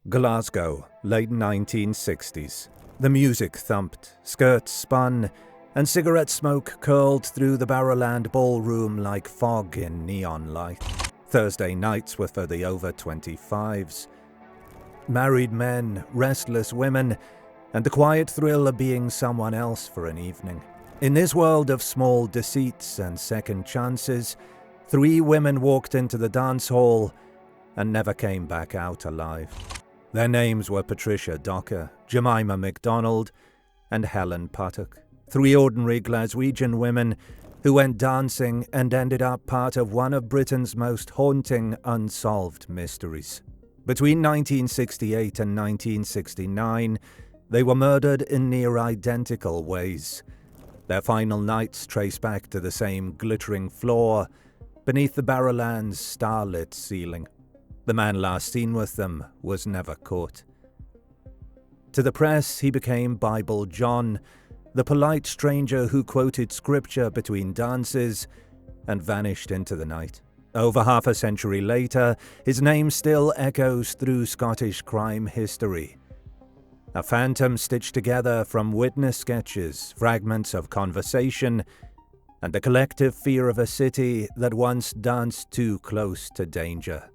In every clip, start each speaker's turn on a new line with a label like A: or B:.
A: Glasgow, late 1960s. The music thumped, skirts spun, and cigarette smoke curled through the Barrowland ballroom like fog in neon light. Thursday nights were for the over 25s. Married men, restless women, and the quiet thrill of being someone else for an evening. In this world of small deceits and second chances, 3 women walked into the dance hall and never came back out alive. Their names were Patricia Docker, Jemima MacDonald, and Helen Puckett. 3 ordinary Glaswegian women who went dancing and ended up part of one of Britain's most haunting unsolved mysteries. Between 1968 and 1969, they were murdered in near-identical ways. Their final nights trace back to the same glittering floor beneath the Barrowland's starlit ceiling. The man last seen with them was never caught. To the press, he became Bible John, the polite stranger who quoted scripture between dances and vanished into the night. Over half a century later, his name still echoes through Scottish crime history. A phantom stitched together from witness sketches, fragments of conversation, and the collective fear of a city that once danced too close to danger.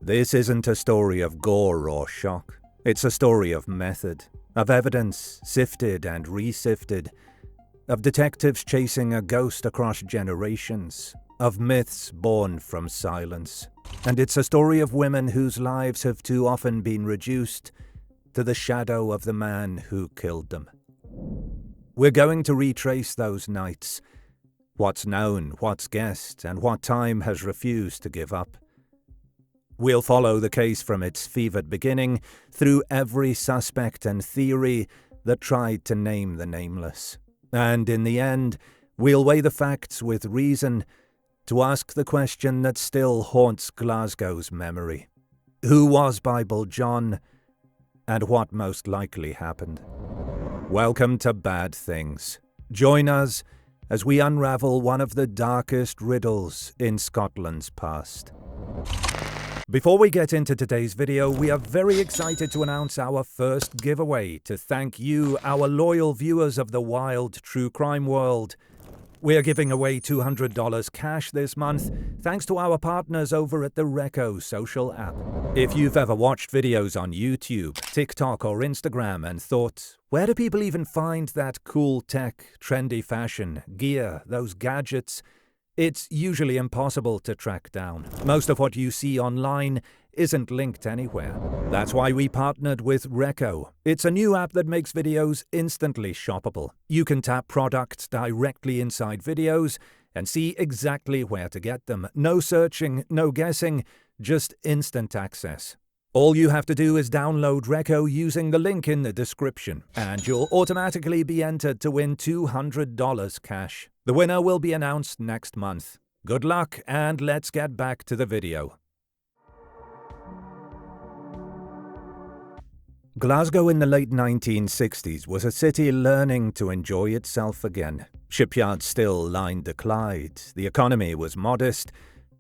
A: This isn't a story of gore or shock. It's a story of method, of evidence sifted and resifted, of detectives chasing a ghost across generations, of myths born from silence. And it's a story of women whose lives have too often been reduced to the shadow of the man who killed them. We're going to retrace those nights, what's known, what's guessed, and what time has refused to give up. We'll follow the case from its fevered beginning through every suspect and theory that tried to name the nameless. And in the end, we'll weigh the facts with reason to ask the question that still haunts Glasgow's memory. Who was Bible John, and what most likely happened? Welcome to Bad Things. Join us as we unravel one of the darkest riddles in Scotland's past. Before we get into today's video, we are very excited to announce our first giveaway to thank you, our loyal viewers of the wild true crime world. We are giving away $200 cash this month, thanks to our partners over at the Reco social app. If you've ever watched videos on YouTube, TikTok or Instagram and thought, where do people even find that cool tech, trendy fashion, gear, those gadgets? It's usually impossible to track down. Most of what you see online isn't linked anywhere. That's why we partnered with Reco. It's a new app that makes videos instantly shoppable. You can tap products directly inside videos and see exactly where to get them. No searching, no guessing, just instant access. All you have to do is download Reco using the link in the description, and you'll automatically be entered to win $200 cash. The winner will be announced next month. Good luck, and let's get back to the video. Glasgow in the late 1960s was a city learning to enjoy itself again. Shipyards still lined the Clyde, the economy was modest,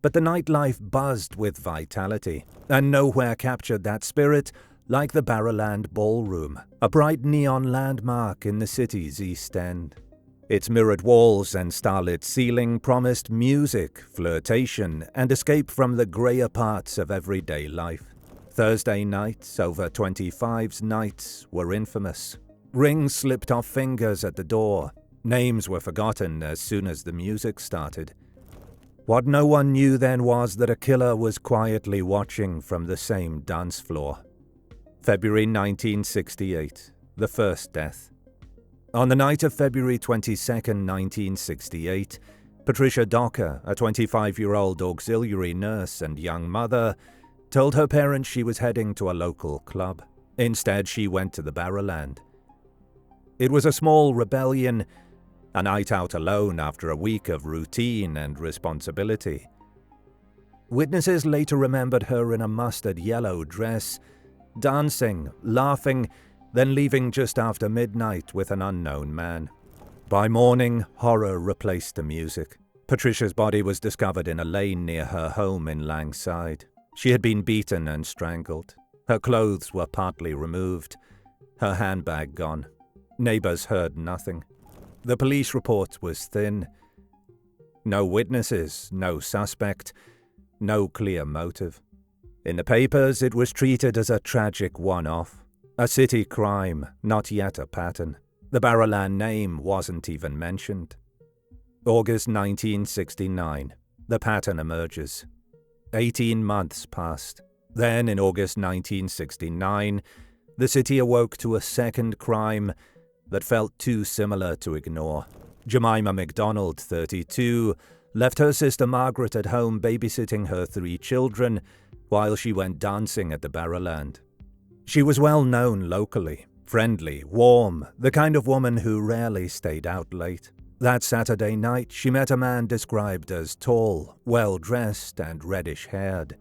A: but the nightlife buzzed with vitality, and nowhere captured that spirit like the Barrowland Ballroom, a bright neon landmark in the city's East End. Its mirrored walls and starlit ceiling promised music, flirtation, and escape from the greyer parts of everyday life. Thursday nights, over 25's nights, were infamous. Rings slipped off fingers at the door. Names were forgotten as soon as the music started. What no one knew then was that a killer was quietly watching from the same dance floor. February 1968, the first death. On the night of February 22nd, 1968, Patricia Docker, a 25-year-old auxiliary nurse and young mother, told her parents she was heading to a local club. Instead, she went to the Barrowland. It was a small rebellion, a night out alone after a week of routine and responsibility. Witnesses later remembered her in a mustard yellow dress, dancing, laughing, then leaving just after midnight with an unknown man. By morning, horror replaced the music. Patricia's body was discovered in a lane near her home in Langside. She had been beaten and strangled. Her clothes were partly removed, her handbag gone. Neighbours heard nothing. The police report was thin. No witnesses, no suspect, no clear motive. In the papers, it was treated as a tragic one-off, a city crime, not yet a pattern. The Barrowland name wasn't even mentioned. August 1969. The pattern emerges. 18 months passed. Then, in August 1969, the city awoke to a second crime that felt too similar to ignore. Jemima MacDonald, 32, left her sister Margaret at home babysitting her 3 children while she went dancing at the Barrowland. She was well known locally, friendly, warm, the kind of woman who rarely stayed out late. That Saturday night, she met a man described as tall, well-dressed, and reddish-haired.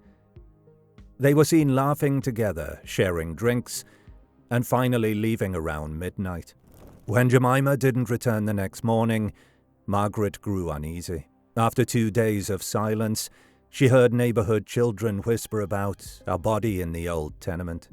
A: They were seen laughing together, sharing drinks, and finally leaving around midnight. When Jemima didn't return the next morning, Margaret grew uneasy. After 2 days of silence, she heard neighborhood children whisper about a body in the old tenement.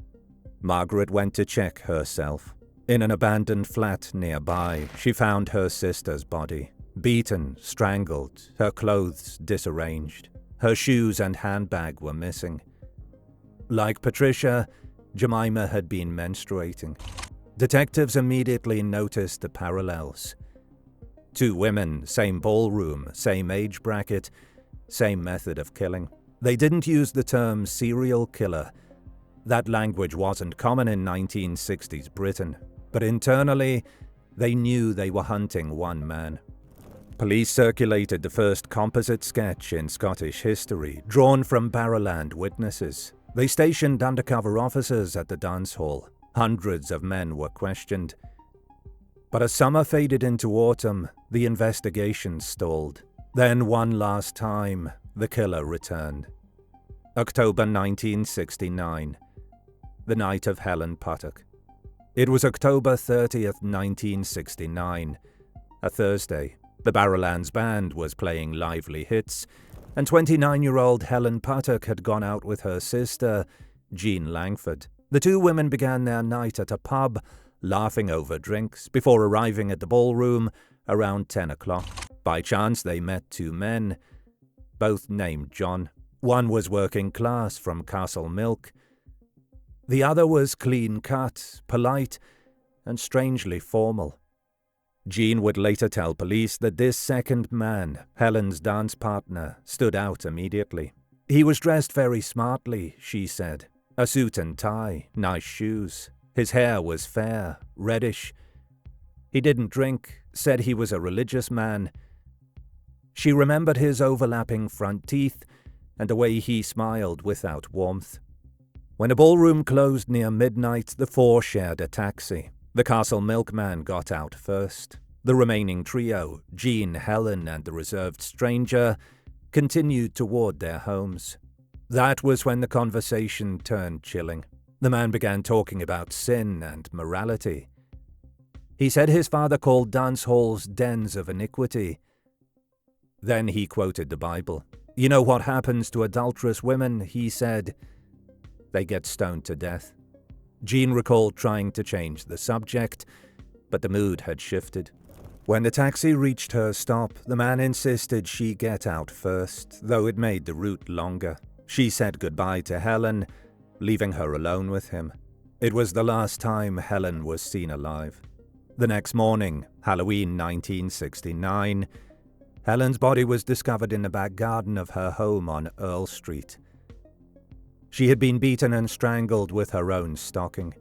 A: Margaret went to check herself. In an abandoned flat nearby, she found her sister's body, beaten, strangled, her clothes disarranged. Her shoes and handbag were missing. Like Patricia, Jemima had been menstruating. Detectives immediately noticed the parallels. 2 women, same ballroom, same age bracket, same method of killing. They didn't use the term serial killer. That language wasn't common in 1960s Britain, but internally, they knew they were hunting one man. Police circulated the first composite sketch in Scottish history, drawn from Barrowland witnesses. They stationed undercover officers at the dance hall. Hundreds of men were questioned. But as summer faded into autumn, the investigation stalled. Then one last time, the killer returned. October 1969, the night of Helen Puckett. It was October 30th, 1969, a Thursday. The Barrowlands band was playing lively hits, and 29-year-old Helen Puckett had gone out with her sister, Jean Langford. The 2 women began their night at a pub, laughing over drinks, before arriving at the ballroom around 10 o'clock. By chance, they met 2 men, both named John. One was working class from Castle Milk. The other was clean-cut, polite, and strangely formal. Jean would later tell police that this second man, Helen's dance partner, stood out immediately. He was dressed very smartly, she said. A suit and tie, nice shoes. His hair was fair, reddish. He didn't drink, said he was a religious man. She remembered his overlapping front teeth and the way he smiled without warmth. When the ballroom closed near midnight, the 4 shared a taxi. The Castle Milkman got out first. The remaining trio, Jean, Helen, and the reserved stranger, continued toward their homes. That was when the conversation turned chilling. The man began talking about sin and morality. He said his father called dance halls dens of iniquity. Then he quoted the Bible. You know what happens to adulterous women, he said. They get stoned to death. Jean recalled trying to change the subject, but the mood had shifted. When the taxi reached her stop, the man insisted she get out first, though it made the route longer. She said goodbye to Helen, leaving her alone with him. It was the last time Helen was seen alive. The next morning, Halloween 1969, Helen's body was discovered in the back garden of her home on Earl Street. She had been beaten and strangled with her own stocking.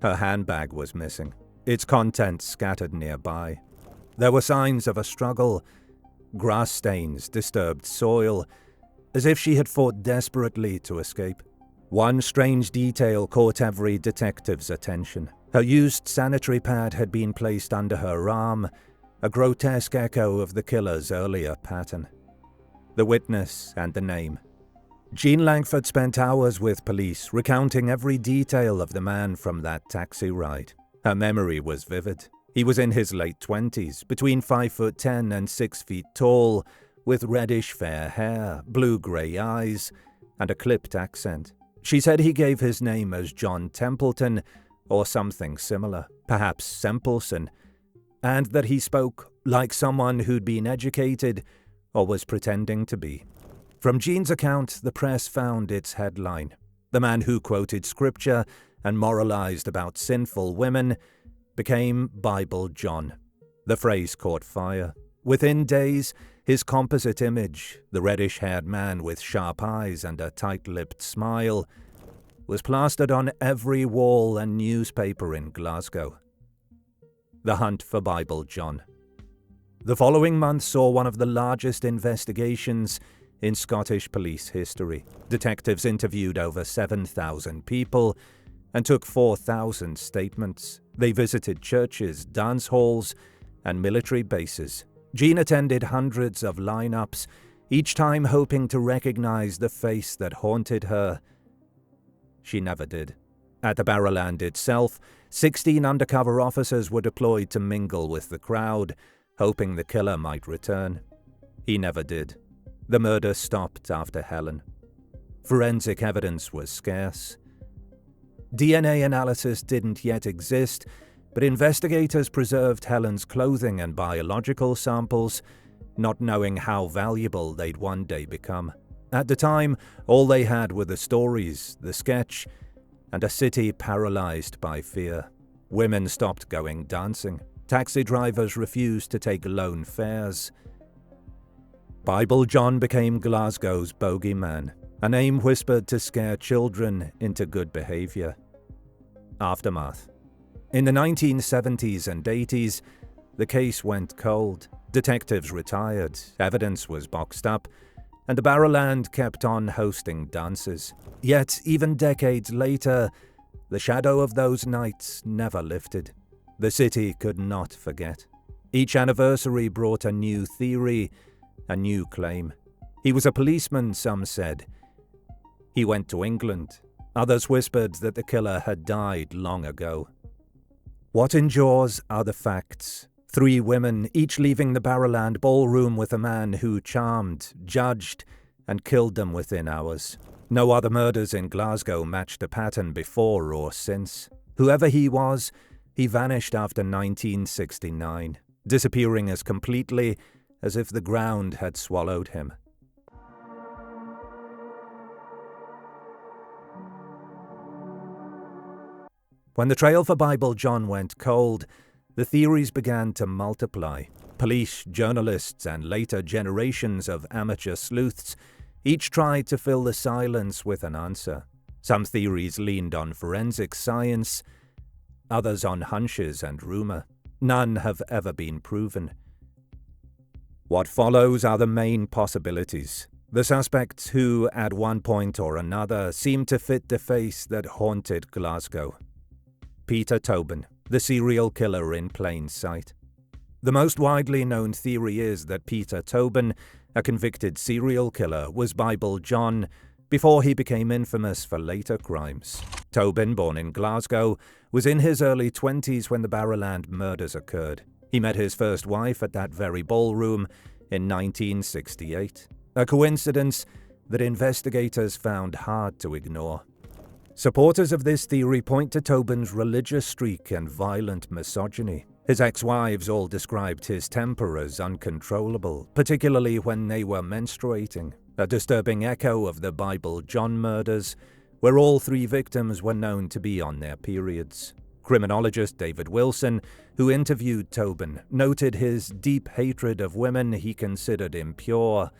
A: Her handbag was missing, its contents scattered nearby. There were signs of a struggle, grass stains, disturbed soil, as if she had fought desperately to escape. One strange detail caught every detective's attention. Her used sanitary pad had been placed under her arm, a grotesque echo of the killer's earlier pattern. The witness and the name. Jean Langford spent hours with police, recounting every detail of the man from that taxi ride. Her memory was vivid. He was in his late 20s, between 5'10" and 6 feet tall, with reddish fair hair, blue-grey eyes, and a clipped accent. She said he gave his name as John Templeton, or something similar, perhaps Sempleson, and that he spoke like someone who'd been educated or was pretending to be. From Jean's account, the press found its headline. The man who quoted scripture and moralized about sinful women became Bible John. The phrase caught fire. Within days, his composite image, the reddish-haired man with sharp eyes and a tight-lipped smile, was plastered on every wall and newspaper in Glasgow. The hunt for Bible John. The following month saw one of the largest investigations in Scottish police history. Detectives interviewed over 7,000 people and took 4,000 statements. They visited churches, dance halls, and military bases. Jean attended hundreds of lineups, each time hoping to recognize the face that haunted her. She never did. At the Barrowland itself, 16 undercover officers were deployed to mingle with the crowd, hoping the killer might return. He never did. The murder stopped after Helen. Forensic evidence was scarce. DNA analysis didn't yet exist, but investigators preserved Helen's clothing and biological samples, not knowing how valuable they'd one day become. At the time, all they had were the stories, the sketch, and a city paralyzed by fear. Women stopped going dancing. Taxi drivers refused to take lone fares. Bible John became Glasgow's bogeyman, a name whispered to scare children into good behavior. Aftermath. In the 1970s and 80s, the case went cold. Detectives retired, evidence was boxed up, and the Barrowland kept on hosting dances. Yet, even decades later, the shadow of those nights never lifted. The city could not forget. Each anniversary brought a new theory, a new claim. He was a policeman, some said. He went to England. Others whispered that the killer had died long ago. What endures are the facts. 3 women, each leaving the Barrowland ballroom with a man who charmed, judged, and killed them within hours. No other murders in Glasgow matched a pattern before or since. Whoever he was, he vanished after 1969, disappearing as completely as if the ground had swallowed him. When the trail for Bible John went cold, the theories began to multiply. Police, journalists, and later generations of amateur sleuths each tried to fill the silence with an answer. Some theories leaned on forensic science, others on hunches and rumor. None have ever been proven. What follows are the main possibilities. The suspects who, at one point or another, seemed to fit the face that haunted Glasgow. Peter Tobin, the serial killer in plain sight. The most widely known theory is that Peter Tobin, a convicted serial killer, was Bible John before he became infamous for later crimes. Tobin, born in Glasgow, was in his early 20s when the Barrowland murders occurred. He met his first wife at that very ballroom in 1968. A coincidence that investigators found hard to ignore. Supporters of this theory point to Tobin's religious streak and violent misogyny. His ex-wives all described his temper as uncontrollable, particularly when they were menstruating, a disturbing echo of the Bible John murders, where all 3 victims were known to be on their periods. Criminologist David Wilson, who interviewed Tobin, noted his deep hatred of women he considered impure,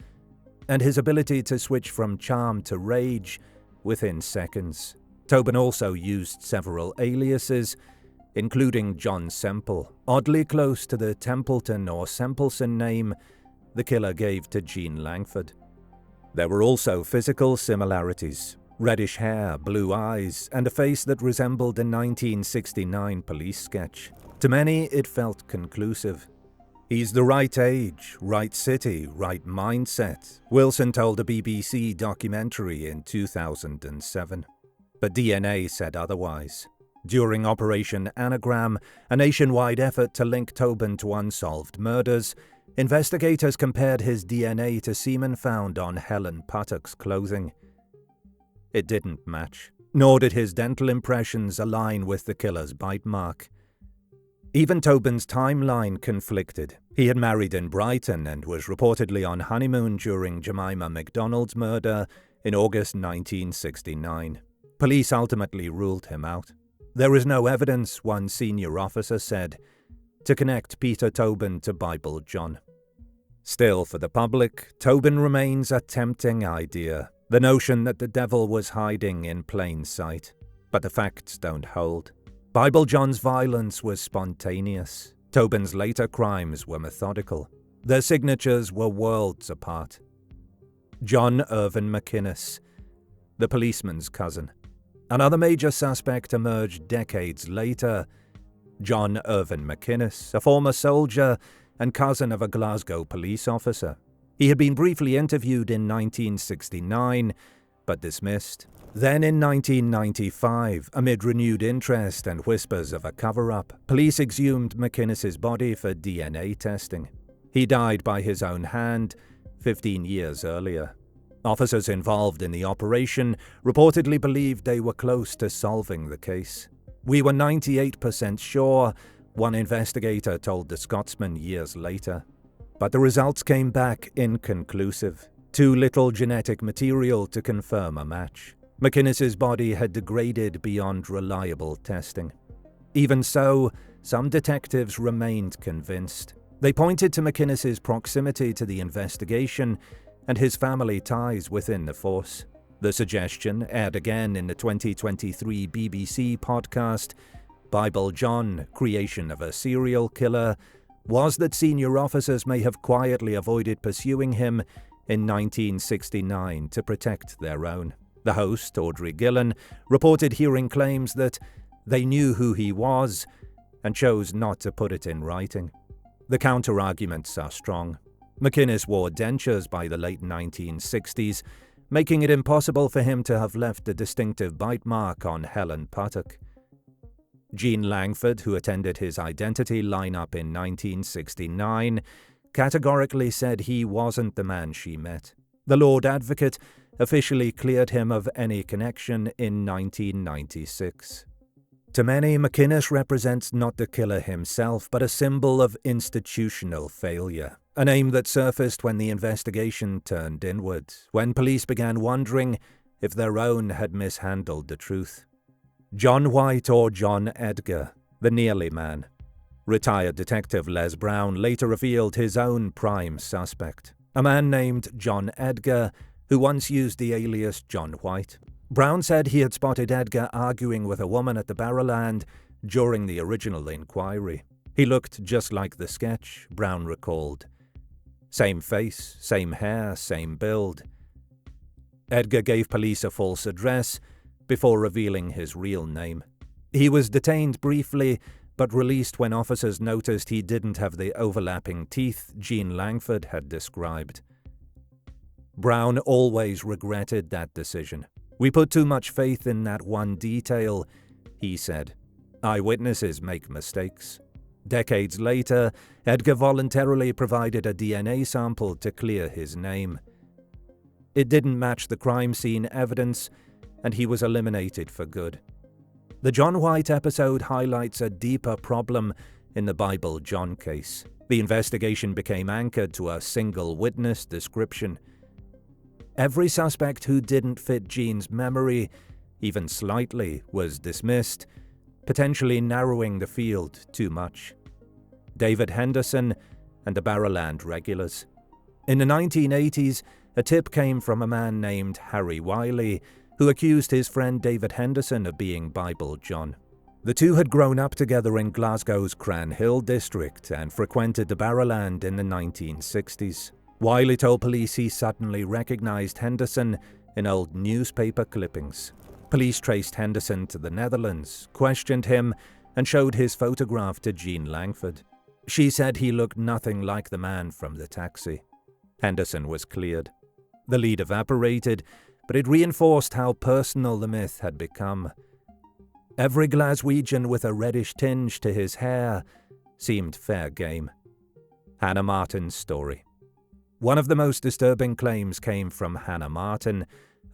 A: and his ability to switch from charm to rage within seconds. Tobin also used several aliases, including John Semple, oddly close to the Templeton or Sempleson name the killer gave to Jean Langford. There were also physical similarities: reddish hair, blue eyes, and a face that resembled a 1969 police sketch. To many, it felt conclusive. He's the right age, right city, right mindset, Wilson told a BBC documentary in 2007. But DNA said otherwise. During Operation Anagram, a nationwide effort to link Tobin to unsolved murders, investigators compared his DNA to semen found on Helen Puttock's clothing. It didn't match, nor did his dental impressions align with the killer's bite mark. Even Tobin's timeline conflicted. He had married in Brighton and was reportedly on honeymoon during Jemima MacDonald's murder in August 1969. Police ultimately ruled him out. There is no evidence, one senior officer said, to connect Peter Tobin to Bible John. Still, for the public, Tobin remains a tempting idea, the notion that the devil was hiding in plain sight. But the facts don't hold. Bible John's violence was spontaneous. Tobin's later crimes were methodical. Their signatures were worlds apart. John Irvin McInnes, the policeman's cousin. Another major suspect emerged decades later. John Irvin McInnes, a former soldier and cousin of a Glasgow police officer. He had been briefly interviewed in 1969, but dismissed. Then in 1995, amid renewed interest and whispers of a cover-up, police exhumed McInnes's body for DNA testing. He died by his own hand 15 years earlier. Officers involved in the operation reportedly believed they were close to solving the case. "We were 98% sure," one investigator told the Scotsman years later. But the results came back inconclusive. Too little genetic material to confirm a match. McInnes's body had degraded beyond reliable testing. Even so, some detectives remained convinced. They pointed to McInnes's proximity to the investigation and his family ties within the force. The suggestion, aired again in the 2023 BBC podcast, Bible John, Creation of a Serial Killer, was that senior officers may have quietly avoided pursuing him in 1969 to protect their own. The host, Audrey Gillian, reported hearing claims that they knew who he was and chose not to put it in writing. The counter-arguments are strong. McInnes wore dentures by the late 1960s, making it impossible for him to have left a distinctive bite mark on Helen Puckett. Jean Langford, who attended his identity lineup in 1969, categorically said he wasn't the man she met. The Lord Advocate officially cleared him of any connection in 1996. To many, McInnes represents not the killer himself, but a symbol of institutional failure. A name that surfaced when the investigation turned inward, when police began wondering if their own had mishandled the truth. John White or John Edgar, the Nearly Man. Retired Detective Les Brown later revealed his own prime suspect, a man named John Edgar, who once used the alias John White. Brown said he had spotted Edgar arguing with a woman at the Barrowland during the original inquiry. He looked just like the sketch, Brown recalled. Same face, same hair, same build. Edgar gave police a false address before revealing his real name. He was detained briefly, but released when officers noticed he didn't have the overlapping teeth Jean Langford had described. Brown always regretted that decision. "We put too much faith in that one detail," he said. "Eyewitnesses make mistakes." Decades later, Edgar voluntarily provided a DNA sample to clear his name. It didn't match the crime scene evidence, and he was eliminated for good. The John White episode highlights a deeper problem in the Bible John case. The investigation became anchored to a single witness description. Every suspect who didn't fit Jean's memory, even slightly, was dismissed, potentially narrowing the field too much. David Henderson and the Barrowland regulars. In the 1980s, a tip came from a man named Harry Wiley, who accused his friend David Henderson of being Bible John. The two had grown up together in Glasgow's Cranhill district and frequented the Barrowland in the 1960s. Wiley told police he suddenly recognized Henderson in old newspaper clippings. Police traced Henderson to the Netherlands, questioned him, and showed his photograph to Jean Langford. She said he looked nothing like the man from the taxi. Henderson was cleared. The lead evaporated, but it reinforced how personal the myth had become. Every Glaswegian with a reddish tinge to his hair seemed fair game. Hannah Martin's story. One of the most disturbing claims came from Hannah Martin,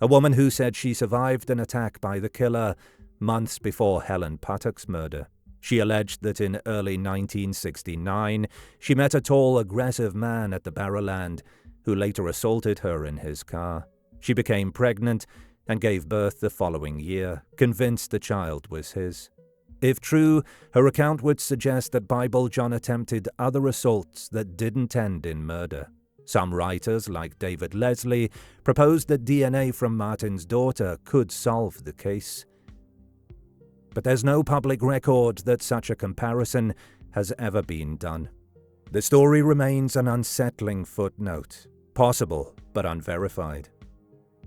A: a woman who said she survived an attack by the killer months before Helen Puttock's murder. She alleged that in early 1969, she met a tall, aggressive man at the Barrowland who later assaulted her in his car. She became pregnant and gave birth the following year, convinced the child was his. If true, her account would suggest that Bible John attempted other assaults that didn't end in murder. Some writers, like David Leslie, proposed that DNA from Martin's daughter could solve the case. But there's no public record that such a comparison has ever been done. The story remains an unsettling footnote, possible but unverified.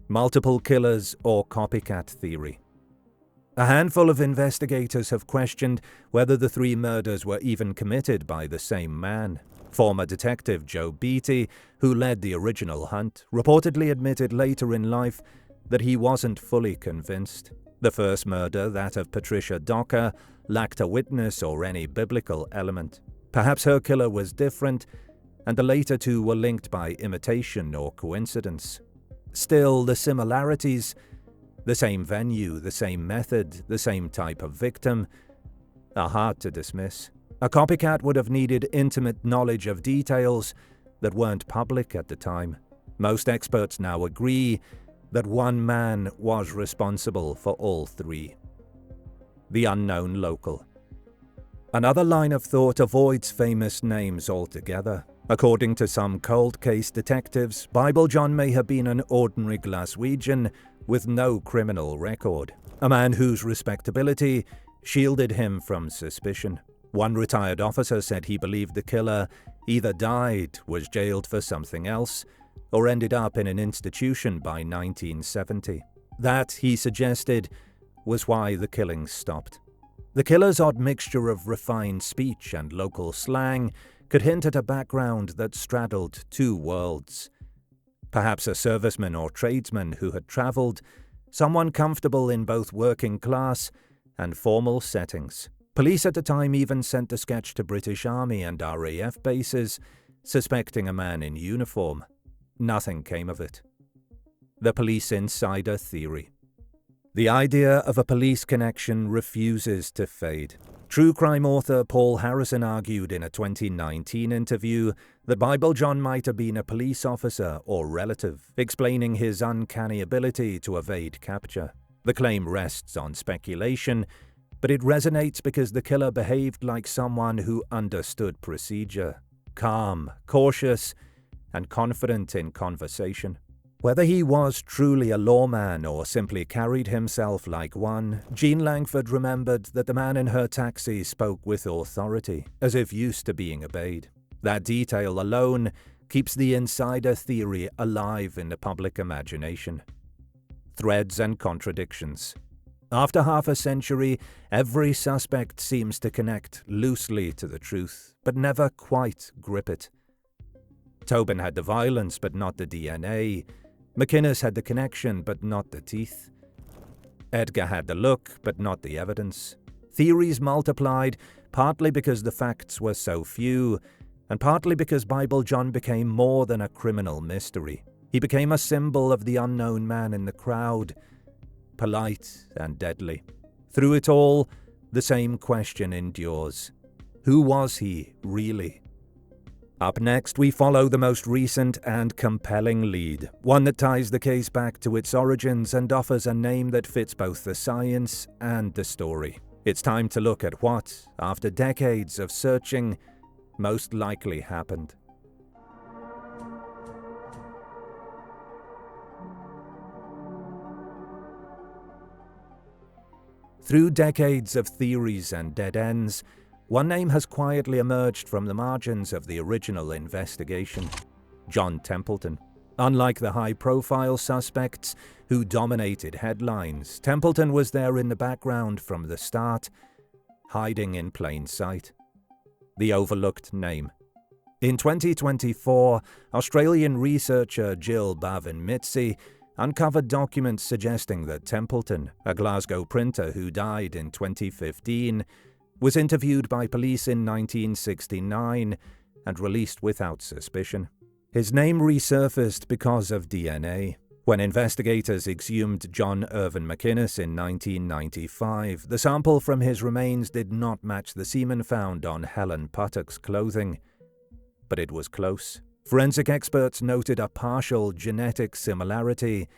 A: Multiple killers or copycat theory. A handful of investigators have questioned whether the three murders were even committed by the same man. Former detective Joe Beatty, who led the original hunt, reportedly admitted later in life that he wasn't fully convinced. The first murder, that of Patricia Docker, lacked a witness or any biblical element. Perhaps her killer was different, and the later two were linked by imitation or coincidence. Still, the similarities, the same venue, the same method, the same type of victim, are hard to dismiss. A copycat would have needed intimate knowledge of details that weren't public at the time. Most experts now agree that one man was responsible for all three. The unknown local. Another line of thought avoids famous names altogether. According to some cold case detectives, Bible John may have been an ordinary Glaswegian with no criminal record, a man whose respectability shielded him from suspicion. One retired officer said he believed the killer either died, was jailed for something else, or ended up in an institution by 1970. That, he suggested, was why the killings stopped. The killer's odd mixture of refined speech and local slang could hint at a background that straddled two worlds. Perhaps a serviceman or tradesman who had travelled, someone comfortable in both working class and formal settings. Police at the time even sent a sketch to British Army and RAF bases, suspecting a man in uniform. Nothing came of it. The police insider theory. The idea of a police connection refuses to fade. True crime author Paul Harrison argued in a 2019 interview that Bible John might have been a police officer or relative, explaining his uncanny ability to evade capture. The claim rests on speculation, but it resonates because the killer behaved like someone who understood procedure, calm, cautious, and confident in conversation. Whether he was truly a lawman or simply carried himself like one, Jean Langford remembered that the man in her taxi spoke with authority, as if used to being obeyed. That detail alone keeps the insider theory alive in the public imagination. Threads and contradictions. After half a century, every suspect seems to connect loosely to the truth, but never quite grip it. Tobin had the violence, but not the DNA. McInnes had the connection, but not the teeth. Edgar had the look, but not the evidence. Theories multiplied, partly because the facts were so few, and partly because Bible John became more than a criminal mystery. He became a symbol of the unknown man in the crowd, polite and deadly. Through it all, the same question endures. Who was he, really? Up next, we follow the most recent and compelling lead, one that ties the case back to its origins and offers a name that fits both the science and the story. It's time to look at what, after decades of searching, most likely happened. Through decades of theories and dead ends, one name has quietly emerged from the margins of the original investigation: John Templeton. Unlike the high-profile suspects who dominated headlines, Templeton was there in the background from the start, hiding in plain sight. The overlooked name. In 2024, Australian researcher Jill Barvin-Mitzi uncovered documents suggesting that Templeton, a Glasgow printer who died in 2015, was interviewed by police in 1969 and released without suspicion. His name resurfaced because of DNA. When investigators exhumed John Irvin McInnes in 1995, the sample from his remains did not match the semen found on Helen Puttock's clothing. But it was close. Forensic experts noted a partial genetic similarity,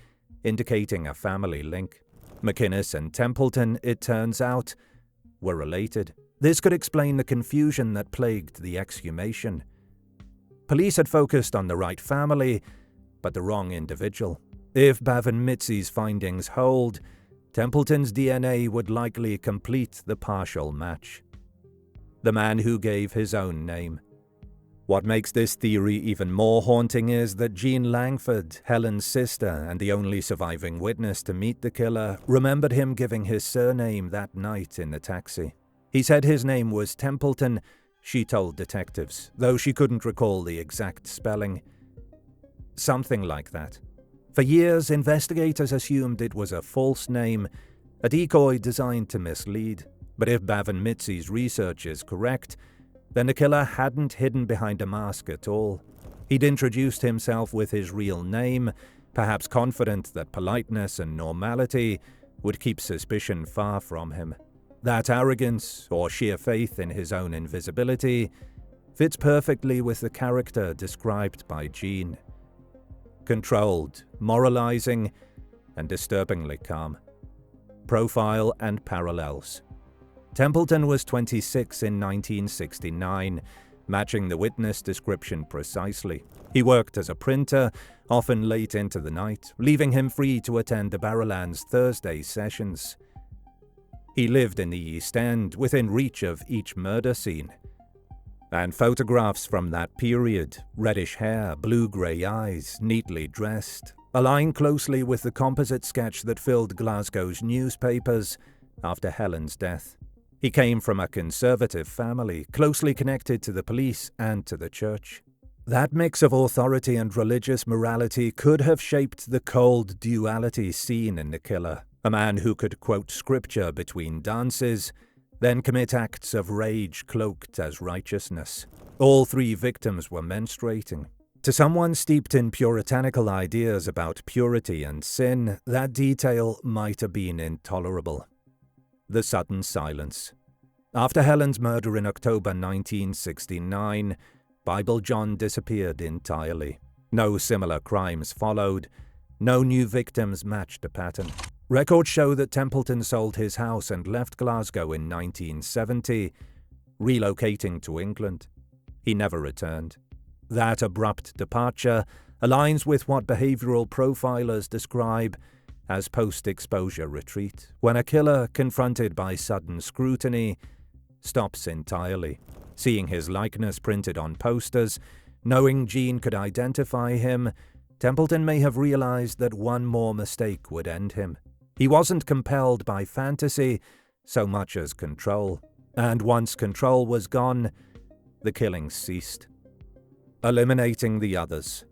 A: indicating a family link. McInnes and Templeton, it turns out, were related. This could explain the confusion that plagued the exhumation. Police had focused on the right family, but the wrong individual. If Bavin Mitzi's findings hold, Templeton's DNA would likely complete the partial match. The man who gave his own name. What makes this theory even more haunting is that Jean Langford, Helen's sister and the only surviving witness to meet the killer, remembered him giving his surname that night in the taxi. He said his name was Templeton, she told detectives, though she couldn't recall the exact spelling. Something like that. For years, investigators assumed it was a false name, a decoy designed to mislead. But if Bavin Mitzi's research is correct, then the killer hadn't hidden behind a mask at all. He'd introduced himself with his real name, perhaps confident that politeness and normality would keep suspicion far from him. That arrogance, or sheer faith in his own invisibility, fits perfectly with the character described by Jean. Controlled, moralizing, and disturbingly calm. Profile and parallels. Templeton was 26 in 1969, matching the witness description precisely. He worked as a printer, often late into the night, leaving him free to attend the Barrowlands Thursday sessions. He lived in the East End, within reach of each murder scene. And photographs from that period, reddish hair, blue-grey eyes, neatly dressed, align closely with the composite sketch that filled Glasgow's newspapers after Helen's death. He came from a conservative family, closely connected to the police and to the church. That mix of authority and religious morality could have shaped the cold duality seen in the killer, a man who could quote scripture between dances, then commit acts of rage cloaked as righteousness. All three victims were menstruating. To someone steeped in puritanical ideas about purity and sin, that detail might have been intolerable. The sudden silence. After Helen's murder in October 1969, Bible John disappeared entirely. No similar crimes followed. No new victims matched a pattern. Records show that Templeton sold his house and left Glasgow in 1970, relocating to England. He never returned. That abrupt departure aligns with what behavioral profilers describe as post-exposure retreat, when a killer, confronted by sudden scrutiny, stops entirely. Seeing his likeness printed on posters, knowing Jean could identify him, Templeton may have realized that one more mistake would end him. He wasn't compelled by fantasy so much as control, and once control was gone, the killings ceased. Eliminating the others.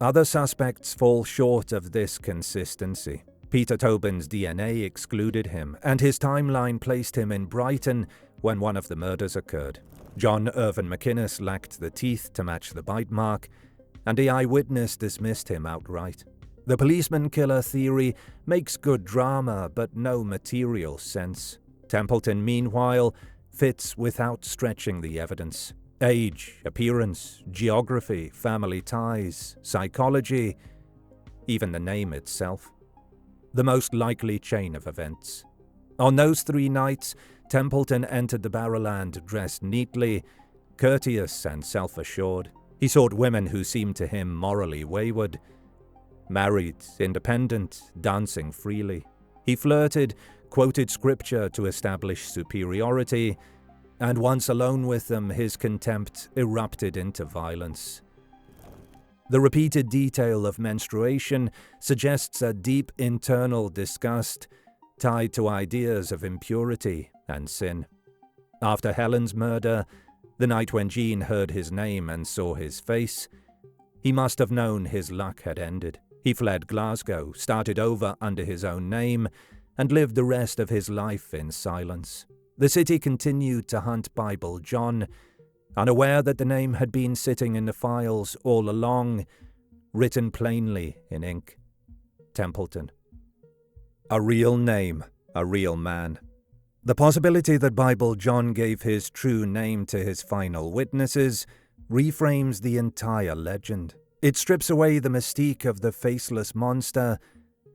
A: Other suspects fall short of this consistency. Peter Tobin's DNA excluded him, and his timeline placed him in Brighton when one of the murders occurred. John Irvin McInnes lacked the teeth to match the bite mark, and the eyewitness dismissed him outright. The policeman-killer theory makes good drama, but no material sense. Templeton, meanwhile, fits without stretching the evidence. Age, appearance, geography, family ties, psychology, even the name itself. The most likely chain of events. On those 3 nights, Templeton entered the Barrowland dressed neatly, courteous and self-assured. He sought women who seemed to him morally wayward. Married, independent, dancing freely. He flirted, quoted scripture to establish superiority, and once alone with them, his contempt erupted into violence. The repeated detail of menstruation suggests a deep internal disgust tied to ideas of impurity and sin. After Helen's murder, the night when Jean heard his name and saw his face, he must have known his luck had ended. He fled Glasgow, started over under his own name, and lived the rest of his life in silence. The city continued to hunt Bible John, unaware that the name had been sitting in the files all along, written plainly in ink. Templeton. A real name, a real man. The possibility that Bible John gave his true name to his final witnesses reframes the entire legend. It strips away the mystique of the faceless monster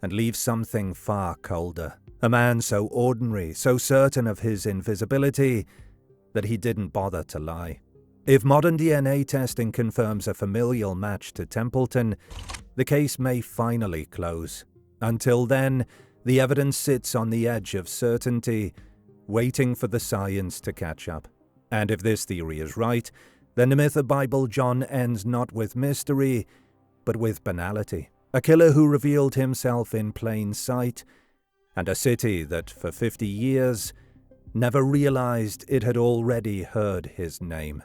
A: and leaves something far colder. A man so ordinary, so certain of his invisibility, that he didn't bother to lie. If modern DNA testing confirms a familial match to Templeton, the case may finally close. Until then, the evidence sits on the edge of certainty, waiting for the science to catch up. And if this theory is right, then the myth of Bible John ends not with mystery, but with banality. A killer who revealed himself in plain sight, and a city that, for 50 years, never realized it had already heard his name.